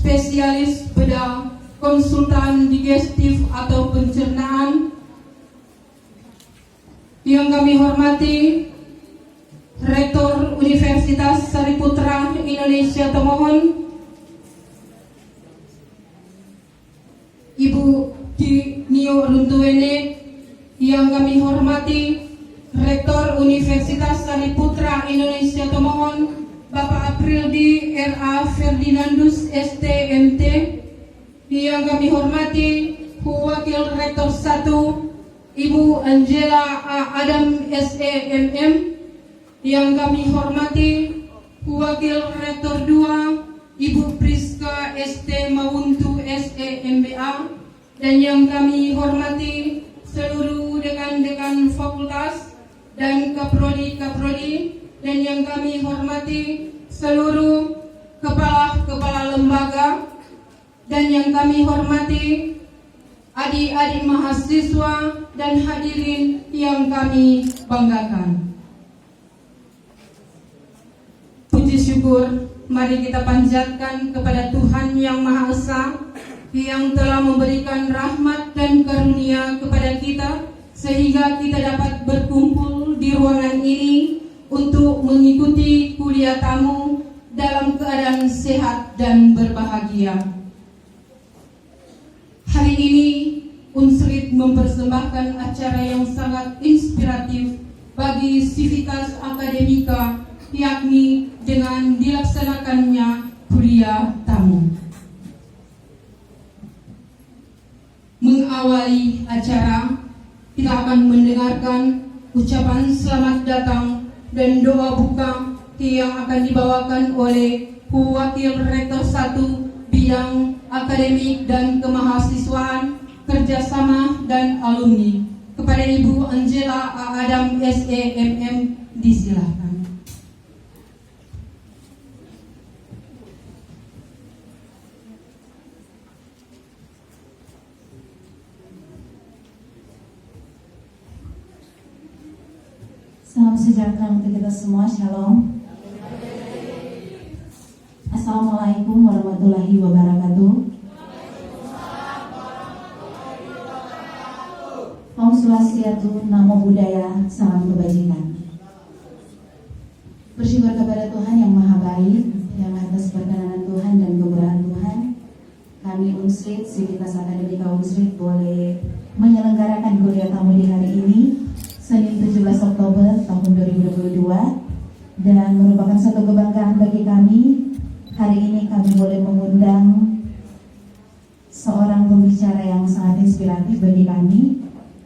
spesialis bedah, konsultan digestif atau pencernaan. Yang kami hormati Rektor Universitas Sariputra Indonesia Tomohon, Ibu Ki Nio Runtuwene. Yang kami hormati Rektor Universitas Sariputra Indonesia Tomohon, Bapak Aprildi R.A. Ferdinandus STMT. Yang kami hormati Wakil Rektor 1 Ibu Angela A. Adam SEMM. Yang kami hormati Wakil Rektor 2 Ibu Priska ST Mauntu SEMBA. Dan yang kami hormati seluruh dekan-dekan fakultas dan kaprodi-kaprodi. Dan yang kami hormati seluruh kepala-kepala lembaga. Dan yang kami hormati adik-adik mahasiswa dan hadirin yang kami banggakan. Puji syukur mari kita panjatkan kepada Tuhan Yang Maha Esa yang telah memberikan rahmat dan karunia kepada kita sehingga kita dapat berkumpul di ruangan ini untuk mengikuti kuliah tamu dalam keadaan sehat dan berbahagia. Hari ini Unsrit mempersembahkan acara yang sangat inspiratif bagi Civitas Akademika, yakni dengan dilaksanakannya kuliah tamu. Mengawali acara, kita akan mendengarkan ucapan selamat datang dan doa buka yang akan dibawakan oleh Wakil Rektor 1 Bidang Akademik dan Kemahasiswaan, Kerjasama dan Alumni. Kepada Ibu Angela A. Adam SEMM, disilahkan. Salam sejahtera untuk kita semua, Shalom. Assalamualaikum warahmatullahi wabarakatuh. Om Swastiastu, Namo Buddhaya, salam kebajikan. Bersyukur kepada Tuhan yang Maha Baik, yang atas perkenanan Tuhan dan kemurahan Tuhan, kami Unsrit, Civitas Akademika Unsrit boleh menyelenggarakan kuliah tamu di hari ini, Senin 17 Oktober tahun 2022, dan merupakan satu kebanggaan bagi kami. Hari ini kami boleh mengundang seorang pembicara yang sangat inspiratif bagi kami.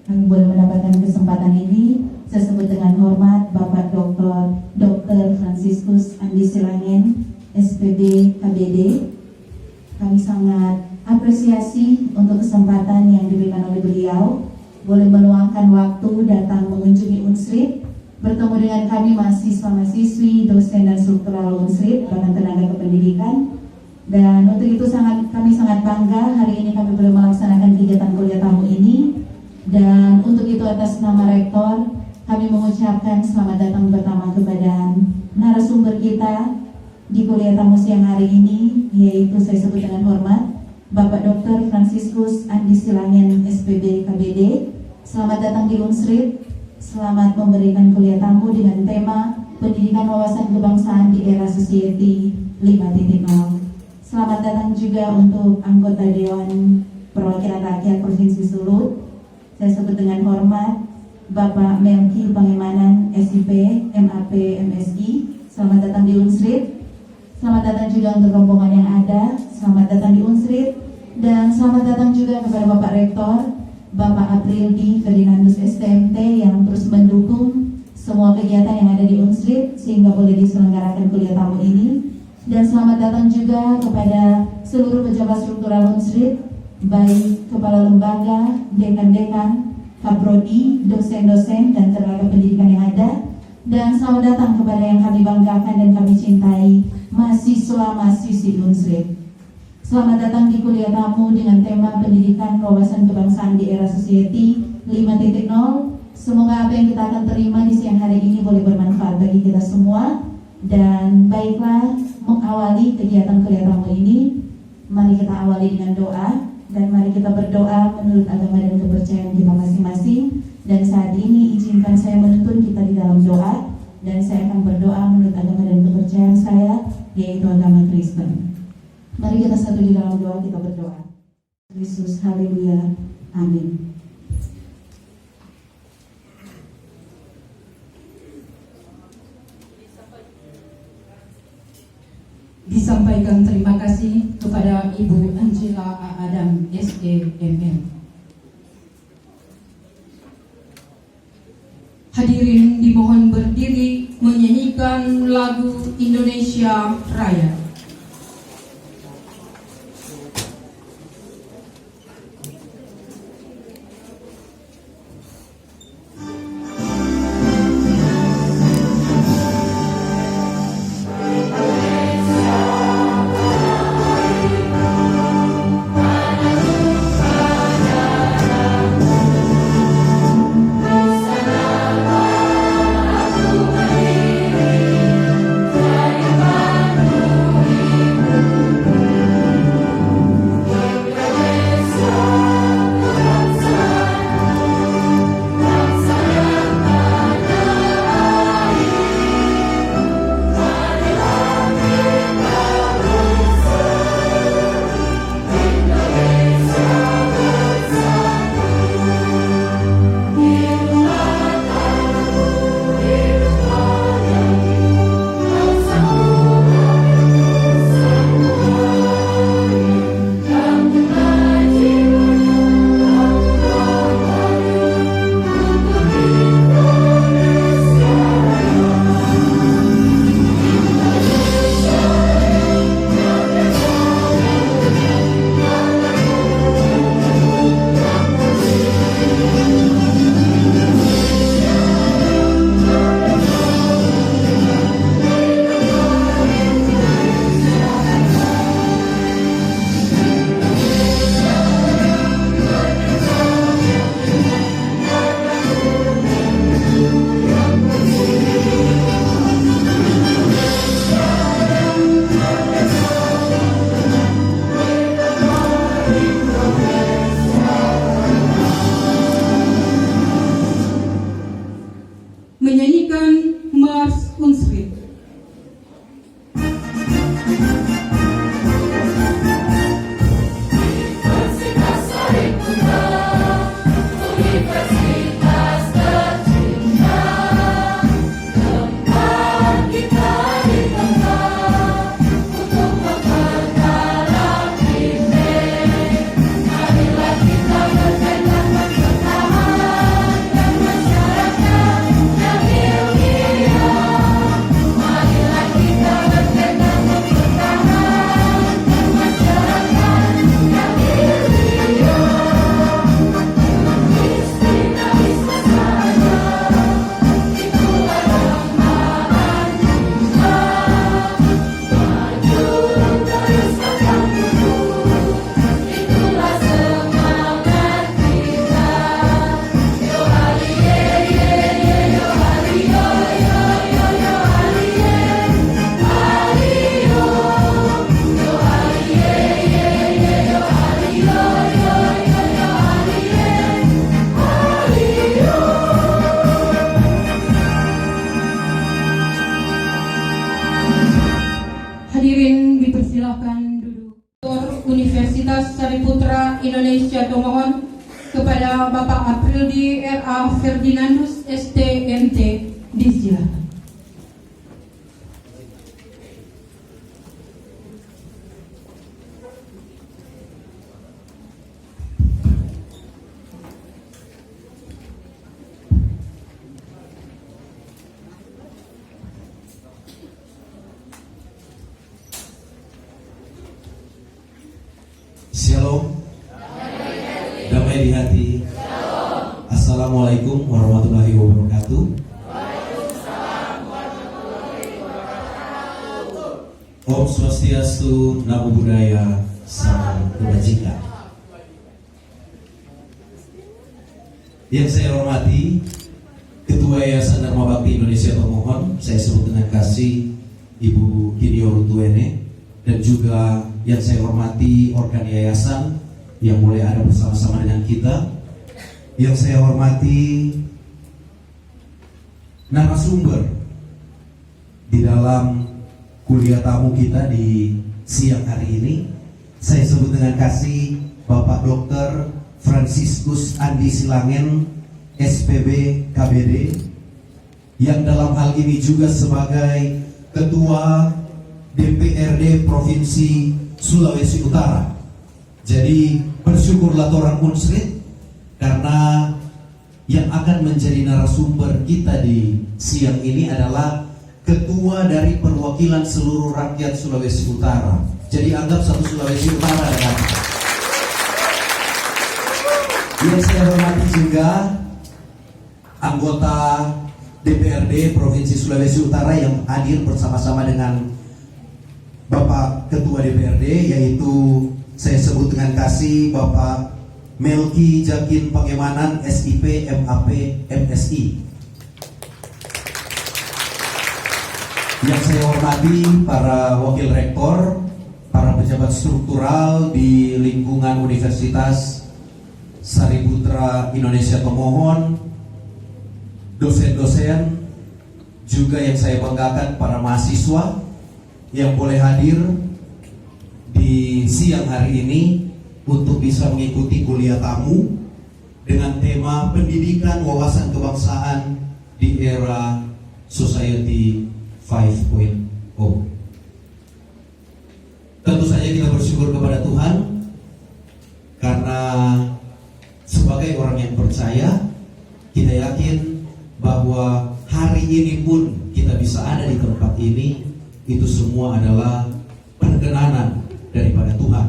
Kami boleh mendapatkan kesempatan ini. Saya sebut dengan hormat Bapak Dr. Franciscus Andi Silangin, SPB KBD. Kami sangat apresiasi untuk kesempatan yang diberikan oleh beliau, boleh meluangkan waktu datang mengunjungi Unsrit, bertemu dengan kami mahasiswa-mahasiswi, dosen dan struktural Unsrit, bahkan tenaga kependidikan. Dan untuk itu kami sangat bangga hari ini kami boleh melaksanakan kegiatan kuliah tamu ini. Dan untuk itu atas nama Rektor, kami mengucapkan selamat datang pertama kepada narasumber kita di kuliah tamu siang hari ini, yaitu saya sebut dengan hormat Bapak Dr. Franciscus Andi Silangin, SPB KBD. Selamat datang di Unsrit, selamat memberikan kuliah tamu dengan tema Pendidikan Wawasan Kebangsaan di Era Society 5.0. Selamat datang juga untuk anggota Dewan Perwakilan Rakyat Provinsi Sulut. Saya sebut dengan hormat Bapak Melki Pangemanan, SIP, MAP, MSI. Selamat datang di Unsrit. Selamat datang juga untuk rombongan yang ada. Selamat datang di Unsrit. Dan selamat datang juga kepada Bapak Rektor, Bapak Aprildi Ferdinandus STMT, yang terus mendukung semua kegiatan yang ada di Unsrit sehingga boleh diselenggarakan kuliah tamu ini. Dan selamat datang juga kepada seluruh pejabat struktural Unsrit, baik kepala lembaga, dekan-dekan, kaprodi, dosen-dosen, dan tenaga pendidikan yang ada. Dan selamat datang kepada yang kami banggakan dan kami cintai, mahasiswa-mahasiswi Unsrit. Selamat datang di kuliah tamu dengan tema Pendidikan Wawasan Kebangsaan di Era Society 5.0. Semoga apa yang kita akan terima di siang hari ini boleh bermanfaat bagi kita semua. Dan baiklah, mengawali kegiatan kuliah tamu ini, Mari kita awali dengan doa, dan mari kita berdoa menurut agama dan kepercayaan kita masing-masing. Dan saat ini izinkan saya menuntun kita di dalam doa, dan saya akan berdoa menurut agama dan kepercayaan saya, yaitu agama Kristen. Mari kita satu di dalam doa, kita berdoa. Yesus, haleluya, amin. Disampaikan terima kasih kepada Ibu Angela A. Adam, SDMM. Hadirin dimohon berdiri menyanyikan lagu Indonesia Raya. Menyanyikan Mars Unsrit. Hadirin dipersilakan duduk. Universitas Sariputra Indonesia memohon kepada Bapak Aprildi R.A. Ferdinandus STMT disilakan. Shalom, damai di hati. Assalamualaikum warahmatullahi wabarakatuh. Om Swastiastu, Namo Buddhaya, Salam Kebajikan. Yang saya hormati Ketua Yayasan Dharma Bakti Indonesia Termohon, saya sebut dengan kasih Ibu Kinio Rutuene, dan juga yang saya hormati organ yayasan yang boleh ada bersama-sama dengan kita, yang saya hormati narasumber di dalam kuliah tamu kita di siang hari ini. Saya sebut dengan kasih Bapak Dr. Franciscus Andi Silangen, SPB KBD, yang dalam hal ini juga sebagai Ketua DPRD Provinsi Sulawesi Utara. Jadi bersyukurlah orang Unsrit karena yang akan menjadi narasumber kita di siang ini adalah Ketua dari perwakilan seluruh rakyat Sulawesi Utara. Jadi anggap satu Sulawesi Utara ya. Yang saya hormati juga anggota DPRD Provinsi Sulawesi Utara yang hadir bersama-sama dengan Bapak Ketua DPRD, yaitu saya sebut dengan kasih Bapak Melki Jakin Pangemanan, SIP, MAP, MSI. Yang saya hormati para wakil rektor, para pejabat struktural di lingkungan Universitas Sariputra Indonesia Tomohon, dosen-dosen, juga yang saya banggakan para mahasiswa yang boleh hadir di siang hari ini untuk bisa mengikuti kuliah tamu dengan tema pendidikan wawasan kebangsaan di era Society 5.0. Tentu saja kita bersyukur kepada Tuhan karena sebagai orang yang percaya, kita yakin bahwa hari ini pun kita bisa ada di tempat ini, itu semua adalah perkenanan daripada Tuhan.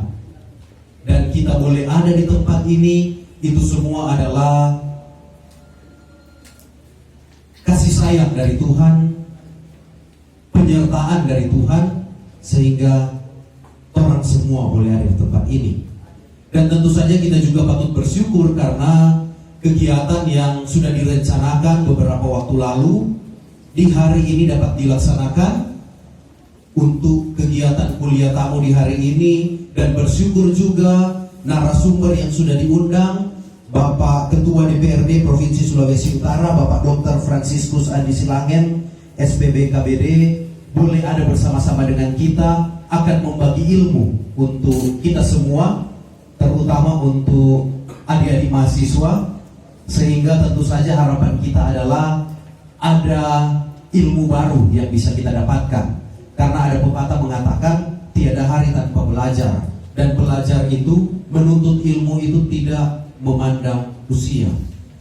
Dan kita boleh ada di tempat ini, itu semua adalah kasih sayang dari Tuhan, penyertaan dari Tuhan, sehingga orang semua boleh ada di tempat ini. Dan tentu saja kita juga patut bersyukur karena kegiatan yang sudah direncanakan beberapa waktu lalu di hari ini dapat dilaksanakan untuk kegiatan kuliah tamu di hari ini. Dan bersyukur juga narasumber yang sudah diundang, Bapak Ketua DPRD Provinsi Sulawesi Utara, Bapak Dr. Franciscus Andi Silangen, SPB KBD, boleh ada bersama-sama dengan kita, akan membagi ilmu untuk kita semua, terutama untuk adik-adik mahasiswa, sehingga tentu saja harapan kita adalah ada ilmu baru yang bisa kita dapatkan. Karena ada pepatah mengatakan tiada hari tanpa belajar, dan belajar itu, menuntut ilmu itu tidak memandang usia.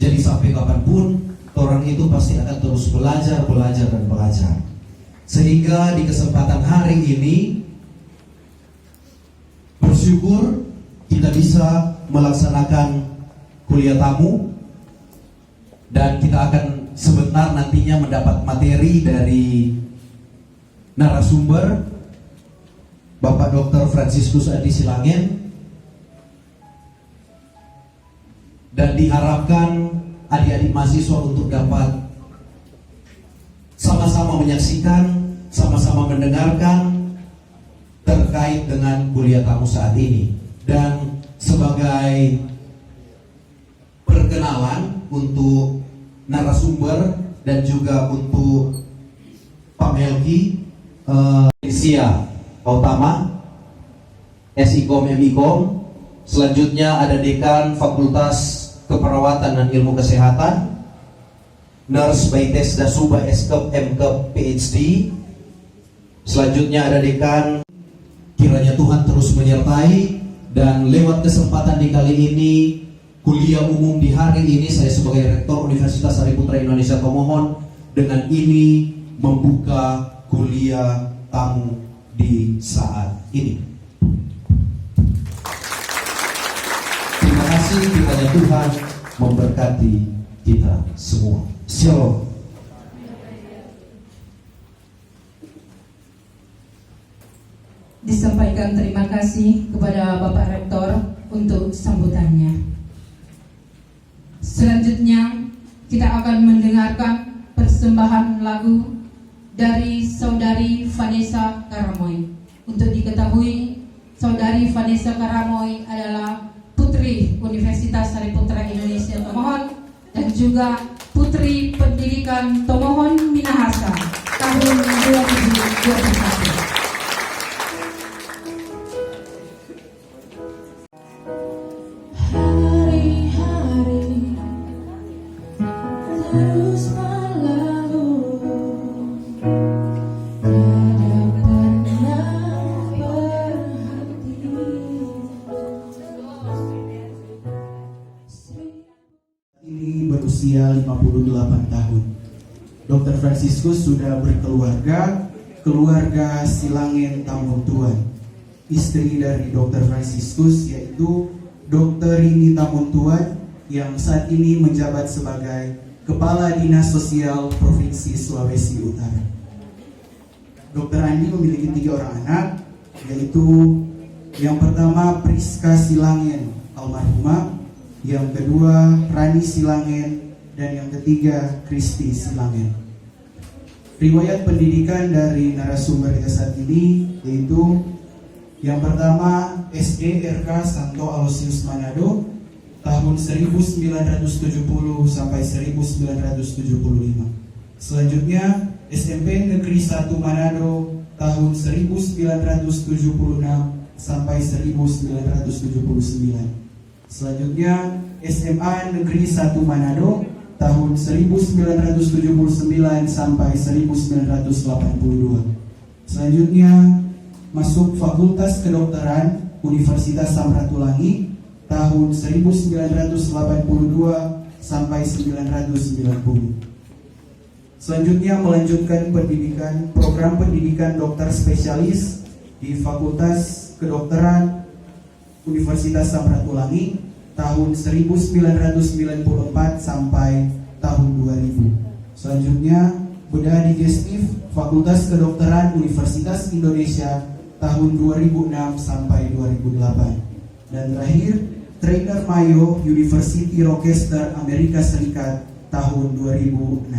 Jadi sampai kapanpun orang itu pasti akan terus belajar dan belajar. Sehingga di kesempatan hari ini bersyukur kita bisa melaksanakan kuliah tamu, dan kita akan sebentar nantinya mendapat materi dari narasumber Bapak Dr. Franciscus Andi Silangen, dan diharapkan adik-adik mahasiswa untuk dapat sama-sama menyaksikan, sama-sama mendengarkan terkait dengan kuliah tamu saat ini. Dan sebagai perkenalan untuk narasumber dan juga untuk Pak Melki, Sia Utama, SIKOM MIKOM. Selanjutnya ada Dekan Fakultas Keperawatan dan Ilmu Kesehatan, Nurse Baites Dasuba Eskep MKep PhD. Selanjutnya ada Dekan. Kiranya Tuhan terus menyertai, dan lewat kesempatan di kali ini, kuliah umum di hari ini, saya sebagai Rektor Universitas Sariputra Indonesia Tomohon dengan ini membuka kuliah tamu di saat ini. Terima kasih, kiranya Tuhan memberkati kita semua. Shalom. Disampaikan terima kasih kepada Bapak Rektor untuk sambutannya. Selanjutnya kita akan mendengarkan persembahan lagu dari Saudari Vanessa Karamoy. Untuk diketahui, Saudari Vanessa Karamoy adalah Putri Universitas Sariputra Indonesia Tomohon dan juga Putri Pendidikan Tomohon Minahasa tahun 2021. Hari-hari terus berlalu, tiada pernah berhenti. Ini berusia 58 tahun. Dr. Franciscus sudah berkeluarga, keluarga Silangin Tamuntuan. Istri dari Dr. Franciscus yaitu Dr. Rini Tamuntuan yang saat ini menjabat sebagai Kepala Dinas Sosial Provinsi Sulawesi Utara. Dr. Andi memiliki 3 orang anak, yaitu yang pertama Priska Silangin almarhumah, yang kedua Rani Silangin, dan yang ketiga Kristi Silangin. Riwayat pendidikan dari narasumber kita saat ini yaitu yang pertama SD RK Santo Aloysius Manado tahun 1970 sampai 1975. Selanjutnya SMP Negeri 1 Manado tahun 1976 sampai 1979. Selanjutnya SMA Negeri 1 Manado tahun 1979 sampai 1982. Selanjutnya masuk Fakultas Kedokteran Universitas Samratulangi tahun 1982 sampai 1990. Selanjutnya melanjutkan pendidikan program pendidikan dokter spesialis di Fakultas Kedokteran Universitas Samratulangi tahun 1994 sampai tahun 2000. Selanjutnya bedah digestif Fakultas Kedokteran Universitas Indonesia tahun 2006 sampai 2008. Dan terakhir trainer Mayo University Rochester Amerika Serikat tahun 2006.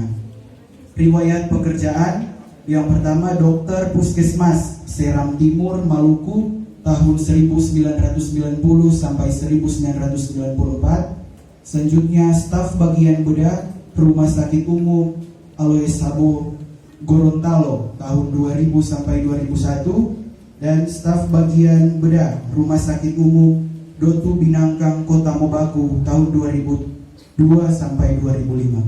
Riwayat pekerjaan yang pertama dokter puskesmas Seram Timur Maluku tahun 1990 sampai 1994. Selanjutnya staf bagian bedah Rumah Sakit Umum Alois Sabo Gorontalo tahun 2000 sampai 2001, dan staf bagian bedah Rumah Sakit Umum Dotu Binangkang Kota Mobaku tahun 2002 sampai 2005.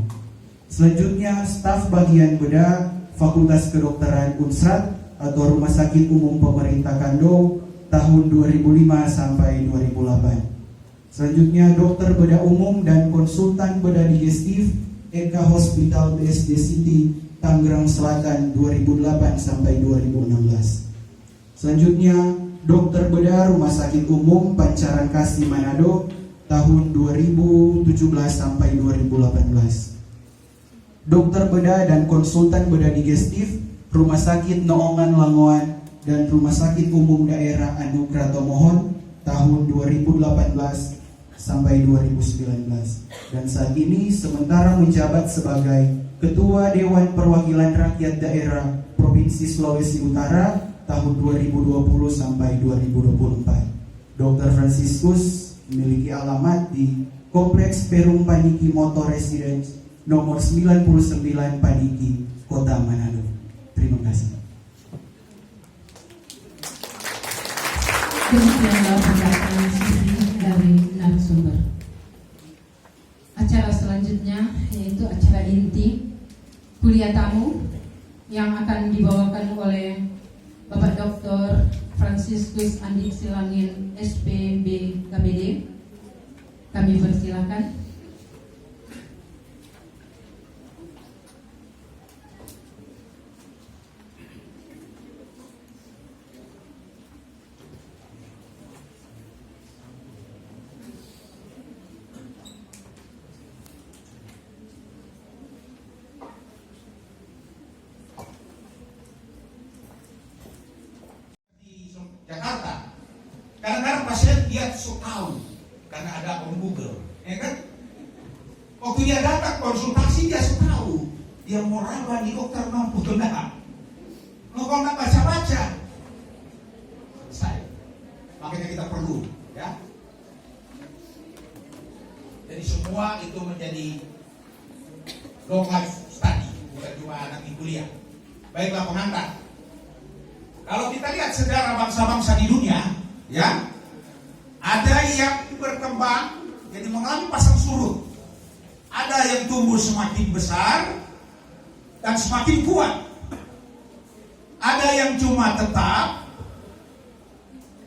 Selanjutnya staf bagian bedah Fakultas Kedokteran Unsrat atau Rumah Sakit Umum Pemerintah Kando tahun 2005 sampai 2008. Selanjutnya dokter bedah umum dan konsultan bedah digestif Eka Hospital BSD City Tangerang Selatan 2008 sampai 2016. Selanjutnya dokter bedah Rumah Sakit Umum Pancaran Kasih Manado tahun 2017 sampai 2018. Dokter bedah dan konsultan bedah digestif Rumah Sakit Noongan Langoan dan Rumah Sakit Umum Daerah Anugrah Tomohon tahun 2018 sampai 2019. Dan saat ini sementara menjabat sebagai Ketua Dewan Perwakilan Rakyat Daerah Provinsi Sulawesi Utara tahun 2020 sampai 2024. Dr. Franciscus memiliki alamat di Kompleks Perum Paniki Motor Residence nomor 99 Paniki, Kota Manado. Terima kasih. Demikianlah penjelasan sisi dari narasumber. Acara selanjutnya yaitu acara inti kuliah tamu yang akan dibawakan oleh Bapak Dr. Franciscus Andi Silangin SPB KBD. Kami persilakan. Jakarta. Kadang-kadang pasien dia so tahu karena ada on Google, ya kan? Waktu dia datang konsultasi dia so tahu dia mau raba di dokter mampu atau enggak. Kalau nggak baca-baca, saya Makanya kita perlu, ya. Jadi semua itu menjadi long life study, bukan cuma anak di kuliah. Baiklah pengantar. Kalau kita lihat sejarah bangsa-bangsa di dunia, ya, ada yang berkembang jadi mengalami pasang surut. Ada yang tumbuh semakin besar dan semakin kuat. Ada yang cuma tetap,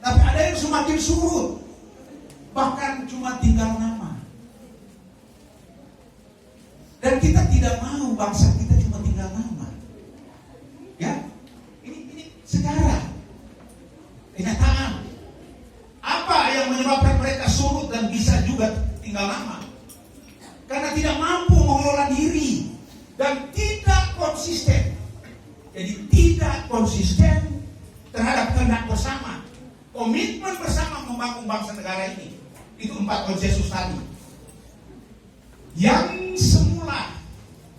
tapi ada yang semakin surut, bahkan cuma tinggal nama. Dan kita tidak mau bangsa kita cuma tinggal nama. Ya, ini sejarah, kenyataan. Apa yang menyebabkan mereka surut dan bisa juga tinggal nama? Karena tidak mampu mengelola diri dan tidak konsisten. Jadi tidak konsisten terhadap kehendak bersama, komitmen bersama membangun bangsa negara ini. Itu 4 konsensus tadi. Yang semula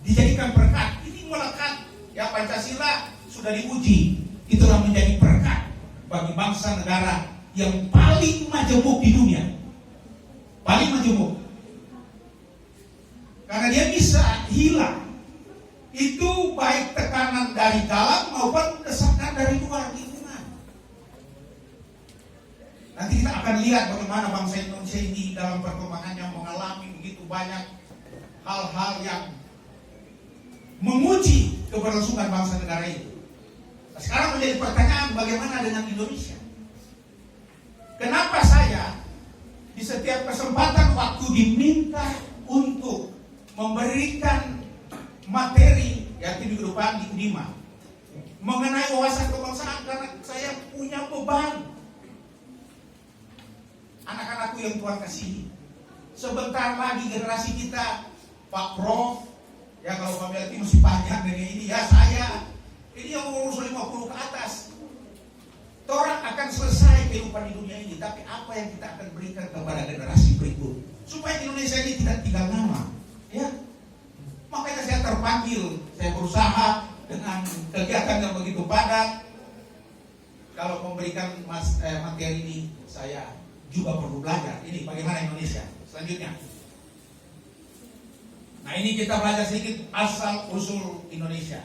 dijadikan berkat, ini melekat. Ya, Pancasila sudah diuji, itulah menjadi berkat bagi bangsa negara yang paling majemuk di dunia. Paling majemuk. Karena dia bisa hilang. Itu baik tekanan dari dalam maupun desakan dari luar lingkungan. Nanti kita akan lihat bagaimana bangsa Indonesia ini dalam perkembangannya mengalami begitu banyak hal-hal yang menguji keberlangsungan bangsa negara ini. Nah, sekarang menjadi pertanyaan, bagaimana dengan Indonesia? Kenapa saya di setiap kesempatan waktu diminta untuk memberikan materi yang minggu depan di Unima mengenai wawasan kebangsaan, karena saya punya beban. Anak-anakku yang Tuhan kasihi, sebentar lagi generasi kita, Pak Prof, ya kalau Pak Melati masih panjang dengan ini, ya saya, ini yang umur 50 ke atas. Orang akan selesai kehidupan di dunia ini, tapi apa yang kita akan berikan kepada generasi berikut supaya Indonesia ini tidak tinggal nama, ya. Makanya saya terpanggil, saya berusaha dengan kegiatan yang begitu padat. Kalau memberikan materi ini, saya juga perlu belajar. Ini bagaimana Indonesia selanjutnya. Nah, ini kita belajar sedikit asal usul Indonesia.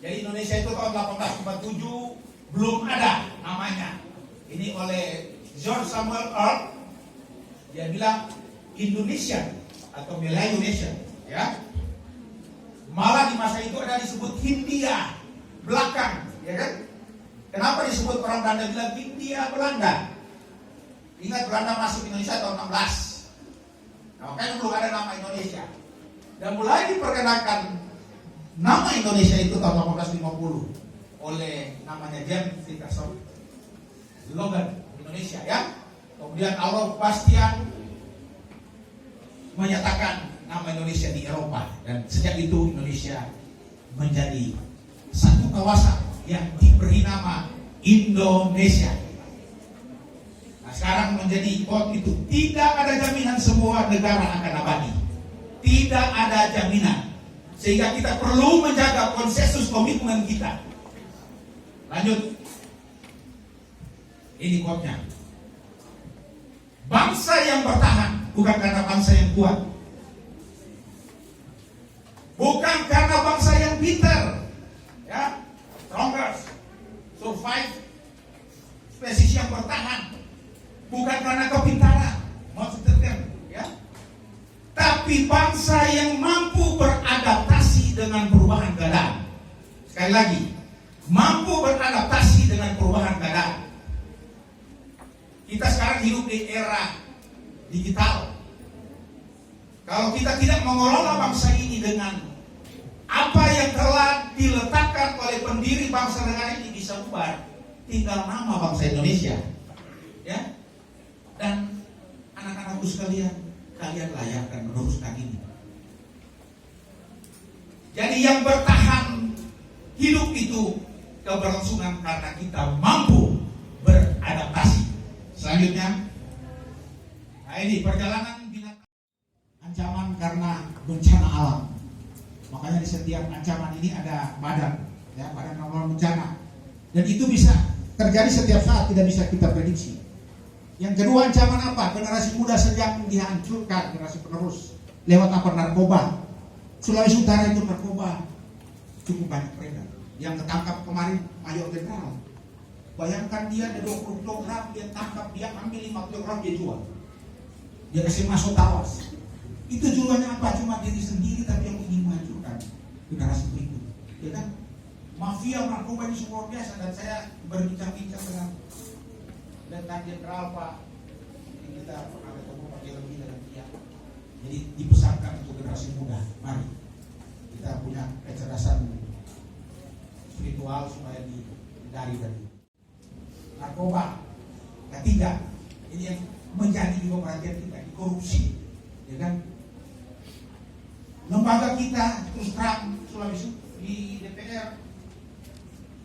Jadi Indonesia itu tahun 1847 belum ada namanya. Ini oleh George Samuel Earl. Dia bilang Indonesian atau Melayu Nation, ya. Malah di masa itu ada disebut Hindia belakang, ya kan? Kenapa disebut orang Belanda bilang Hindia Belanda? Ingat Belanda masuk Indonesia tahun 16. Nah, makanya belum ada nama Indonesia. Dan mulai diperkenalkan nama Indonesia itu tahun 1850 oleh namanya James Patterson. Slogan Indonesia, ya. Kemudian Adolf Bastian menyatakan nama Indonesia di Eropa, dan sejak itu Indonesia menjadi satu kawasan yang diberi nama Indonesia. Nah, sekarang menjadi quote itu, tidak ada jaminan semua negara akan abadi. Tidak ada jaminan. Sehingga kita perlu menjaga konsensus komitmen kita. Lanjut. Ini quote-nya. Bangsa yang bertahan bukan karena bangsa yang kuat. Bukan karena bangsa yang pintar, ya, stronger, survive, spesies yang bertahan. Bukan karena kepintaran, ya, tapi bangsa yang mampu beradaptasi dengan perubahan keadaan. Sekali lagi, mampu beradaptasi dengan perubahan keadaan. Kita sekarang hidup di era digital. Kalau kita tidak mengelola bangsa ini dengan apa yang telah diletakkan oleh pendiri bangsa negara ini, bisa bubar, tinggal nama bangsa Indonesia, ya. Dan anak-anakku sekalian, kalian layak dan meneruskan ini. Jadi yang bertahan hidup itu keberlangsungan karena kita mampu beradaptasi. Selanjutnya, nah ini perjalanan binatang. Ancaman karena bencana alam. Makanya di setiap ancaman ini ada badan, ya, badan penanggulangan bencana. Dan itu bisa terjadi setiap saat, tidak bisa kita prediksi. Yang kedua, ancaman apa? Generasi muda sedang dihancurkan, generasi penerus. Lewat apa? Narkoba. Sulawesi Utara itu narkoba cukup banyak beredar. Yang ketangkap kemarin Mayor Jenderal. Bayangkan dia ada 20 kg, dia tangkap, dia ambil 5 kg, dia jual. Dia kasih masuk tawas. Itu tujuannya apa? Cuma diri sendiri, tapi yang ingin majukan generasi berikut. Ya kan? Mafia narkoba ini luar biasa, dan saya berbincang-bincang dengan Letnan Jenderal Pak, yang kita pernah ketemu Pak lebih dengan dia. Jadi dipesankan untuk generasi muda, mari kita punya kecerdasan spiritual supaya dihindari dari narkoba. Ketiga, ini yang menjadi juga perhatian kita, korupsi, ya kan? Lembaga kita terus terang Sulawesi di DPR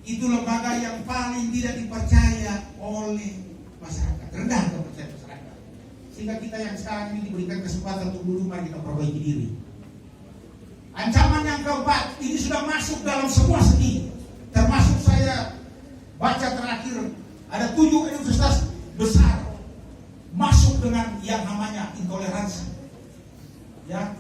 itu lembaga yang paling tidak dipercaya oleh masyarakat, rendah kepercayaan masyarakat. Sehingga kita yang sekarang ini diberikan kesempatan untuk duduk, mari kita perbaiki diri. Ancaman yang keempat, ini sudah masuk dalam semua segi. Termasuk saya baca terakhir, ada 7 universitas besar masuk dengan yang namanya intoleransi. Ya,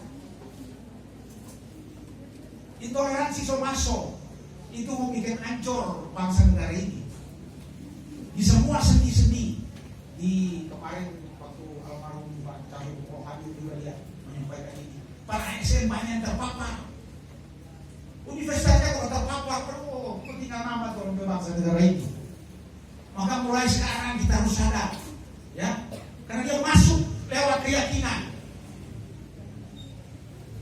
intoleransi so masuk, itu mau bikin hancur bangsa negara ini. Di semua sendi-sendi. Di kemarin waktu almarhum Pak Cahyo Habib juga dia menyampaikan ini. Para ASN banyak yang terpapar. Universitasnya kalau terpapar, tinggal nama orang bangsa negara ini. Maka mulai sekarang kita harus sadar, ya, karena dia masuk lewat keyakinan.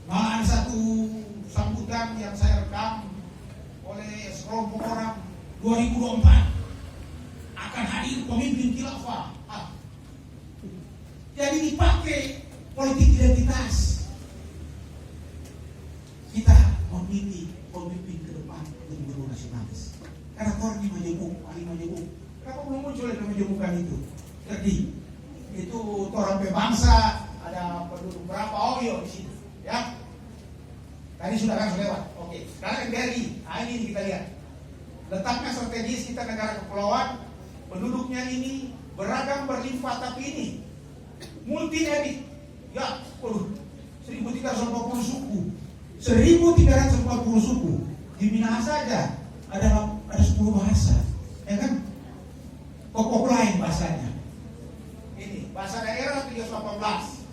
Malah ada satu sambutan yang saya rekam oleh sekelompok orang 2024 akan hadir pemimpin khilafah. Jadi dipakai politik identitas. Kita memilih pemimpin ke depan yang nasionalis. Karena orang ini majemuk, ahli majemuk. Kenapa belum muncul yang majemukan itu? Jadi itu orang bangsa, ada penduduk berapa? Oh iya di sini, ya. Tadi sudah kan lewat. Oke, sekarang NKRI. Nah ini kita lihat. Letaknya strategis, kita negara kepulauan, penduduknya ini beragam, berlimpah, tapi ini multi etnik. Ya, 1.340 suku. 1.340 suku. Di Minahasa saja ada 10 bahasa. Ya kan? Pokok lain bahasanya. Ini bahasa daerah 318.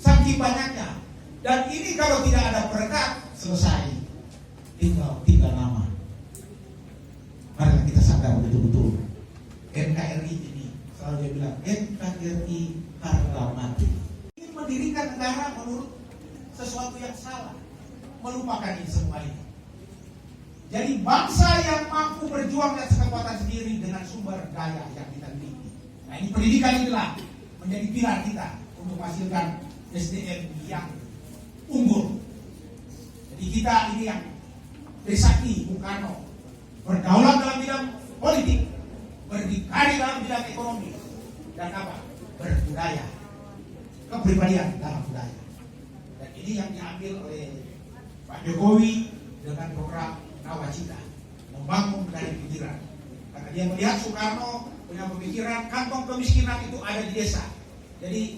Saking banyaknya. Dan ini kalau tidak ada perekat, selesai. Tinggal nama. Mari kita sadar betul-betul. NKRI ini, selalu dia bilang, NKRI harga mati. Ini mendirikan negara menurut sesuatu yang salah. Melupakan ini semua ini. Jadi bangsa yang mampu berjuang dan kekuatan sendiri dengan sumber daya yang kita miliki. Nah ini pendidikan inilah menjadi pilar kita untuk menghasilkan SDM yang unggul. Jadi kita ini yang Trisakti Bung Karno berdaulat dalam bidang politik, berdikari dalam bidang ekonomi, dan apa? Berbudaya, kepribadian dalam budaya. Dan ini yang diambil oleh Pak Jokowi dengan program Nawacita, membangun dari pinggiran. Karena dia melihat Soekarno punya pemikiran kantong kemiskinan itu ada di desa. Jadi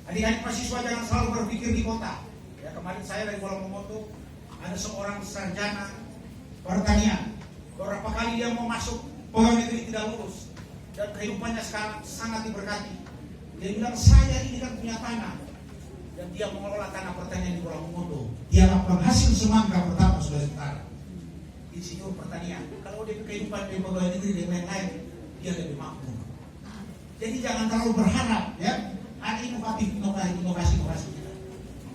adik-adik mahasiswa jangan selalu berpikir di kota. Ya, kemarin saya dari Pulau Momoto ada seorang sarjana pertanian. Beberapa kali dia mau masuk pegawai negeri tidak lulus dan kehidupannya sekarang sangat diberkati. Dia bilang saya ini kan punya tanah dan dia mengelola tanah pertanian di Pulau Momoto. Dia penghasil semangka pertama Sulawesi Utara. Insinyur pertanian. Kalau dia kehidupan di pegawai negeri dan lain-lain, dia lebih makmur. Jadi jangan terlalu berharap, ya. Ada inovasi kita.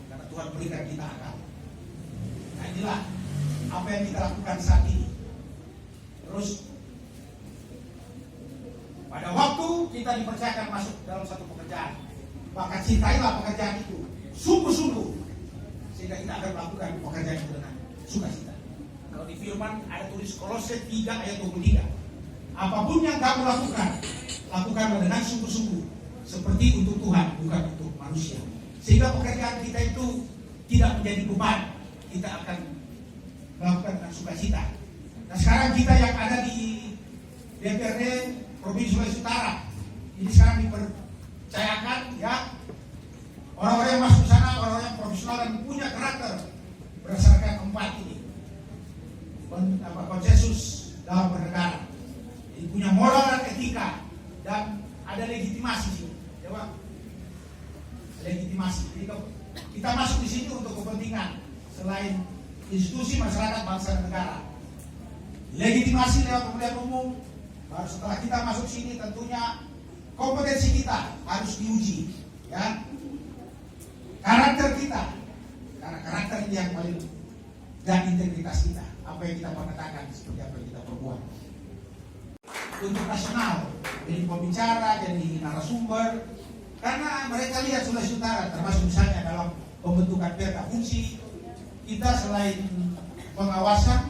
Karena Tuhan berikan kita akal. Nah inilah apa yang kita lakukan saat ini. Terus pada waktu kita dipercayakan masuk dalam satu pekerjaan, maka cintailah pekerjaan itu sungguh-sungguh, sehingga kita akan melakukan pekerjaan itu dengan sukacita. Kalau di firman ada tulis Kolose 3 ayat 23. Apapun yang kamu lakukan, lakukanlah dengan sungguh-sungguh, seperti untuk Tuhan, bukan untuk manusia. Sehingga pekerjaan kita itu tidak menjadi beban. Kita akan melakukan dengan sukacita. Nah sekarang kita yang ada di DPRD Provinsi Sulawesi Utara, ini sekarang dipercayakan ya orang-orang yang masuk sana, orang-orang yang profesional dan punya karakter berdasarkan 4 ini konsensus dalam bernegara. Jadi punya moral dan etika dan ada legitimasi sih, ya Pak. Legitimasi. Jadi kita masuk di sini untuk kepentingan selain institusi masyarakat bangsa dan negara. Legitimasi lewat pemilihan umum. Baru setelah kita masuk sini tentunya kompetensi kita harus diuji, ya. Karakter kita, karena karakter ini yang paling, dan integritas kita, apa yang kita mengatakan seperti apa yang kita perbuat. Untuk nasional, jadi pembicara, jadi narasumber, karena mereka lihat Sulawesi Utara, termasuk misalnya dalam pembentukan perda fungsi kita selain pengawasan,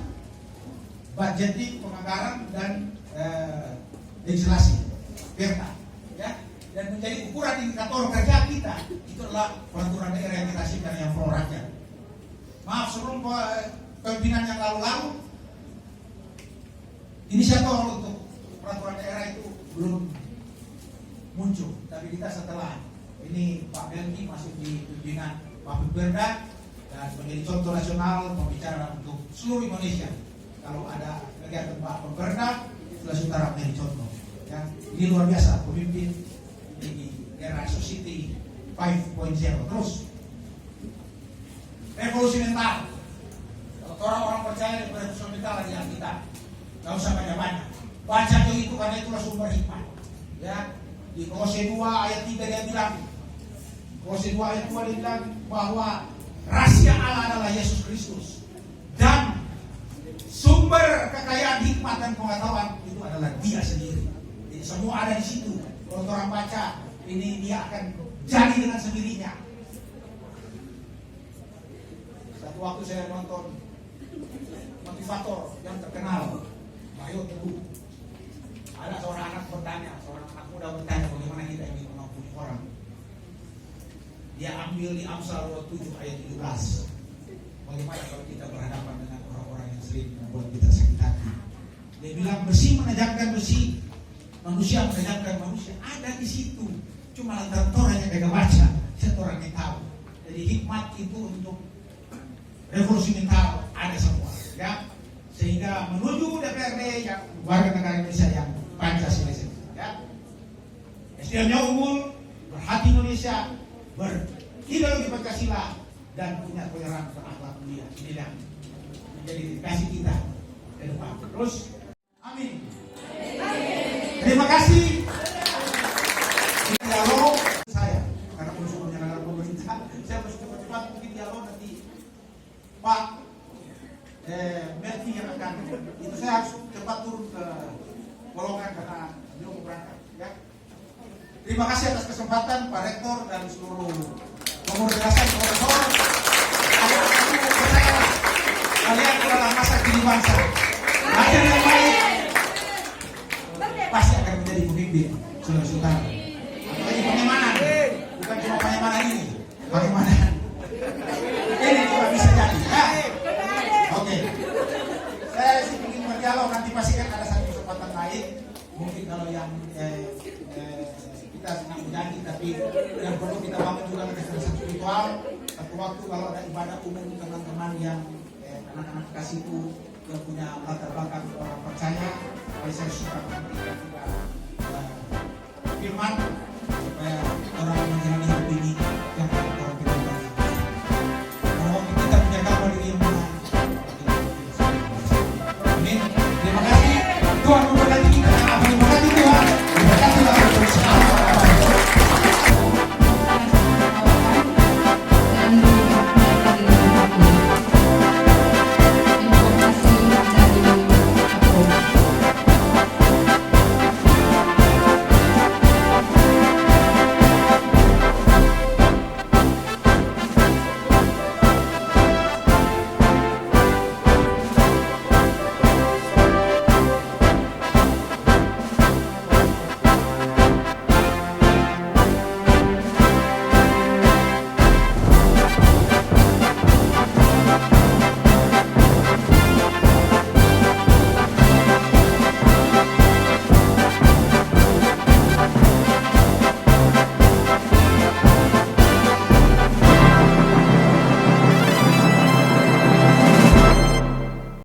budgeting, penganggaran dan legislasi perda, ya, dan menjadi ukuran indikator kerja kita itu adalah peraturan daerah yang kita hasilkan yang pro rakyat. Maaf sebelum pimpinan yang lalu-lalu inisiator untuk peraturan daerah itu belum muncul, tapi kita setelah ini Pak Belki masuk di pimpinan Pak Perda dan menjadi contoh nasional pembicara untuk seluruh Indonesia. Kalau ada kegiatan Pak Perda, Sulawesi Utara menjadi contoh. Ya, ini luar biasa pemimpin di era Society 5.0 terus revolusi mental. Kalau orang-orang percaya di revolusi mental lagi yang kita nggak usah banyak-banyak. Baca itu karena itulah sumber hikmah. Ya, di Kolose 2 ayat 3 dia bilang, Kolose 2 ayat 2 dia bilang bahwa rahasia Allah adalah Yesus Kristus dan sumber kekayaan hikmat dan pengetahuan itu adalah Dia sendiri. Jadi semua ada di situ. Kalau orang baca ini dia akan jadi dengan sendirinya. Satu waktu saya nonton motivator yang terkenal, Mario Teguh. Ada seorang anak muda bertanya bagaimana kita ingin mengampuni orang. Dia ambil di Amsal 27 ayat 17. Bagaimana kalau kita berhadapan dengan orang-orang yang sering membuat kita sakit hati. Dia bilang besi menajamkan besi, manusia menajamkan manusia. Ada di situ. Cuma lantaran orang yang gak baca, satu orang yang tahu. Jadi hikmat itu untuk revolusi mental ada semua, ya. Sehingga menuju DPRD yang warga negara Indonesia yang Pancasila, ya. SDM-nya unggul, berhati Indonesia, berideologi Pancasila dan punya toleransi berakhlak mulia. Ini yang menjadi dedikasi kita ke depan. Terus, amin. Terima kasih. Dialog saya karena unsur menyerahkan pemerintah, saya harus cepat-cepat mungkin dialog nanti Pak Melki yang akan itu saya harus cepat turun ke golongan karena beliau mau berangkat, ya. Terima kasih atas kesempatan Pak Rektor dan seluruh pengurus-pengurus profesor. Kalian adalah masa kini bangsa. Rakyat yang baik pasti akan menjadi pemimpin Sulawesi Utara. Apalagi Panyamanan, bukan cuma Panyamanan ini, Panyamanan. Ini juga bisa jadi. Ya. Oke. Saya sih ingin berdialog, nanti pasti kan ada satu kesempatan lain. Mungkin kalau yang kita senang menjanji, tapi yang perlu kita bangun juga kesadaran spiritual. Satu waktu kalau ada ibadah umum teman-teman yang anak-anak kasihku yang punya latar belakang orang percaya, saya suka mengerti juga firman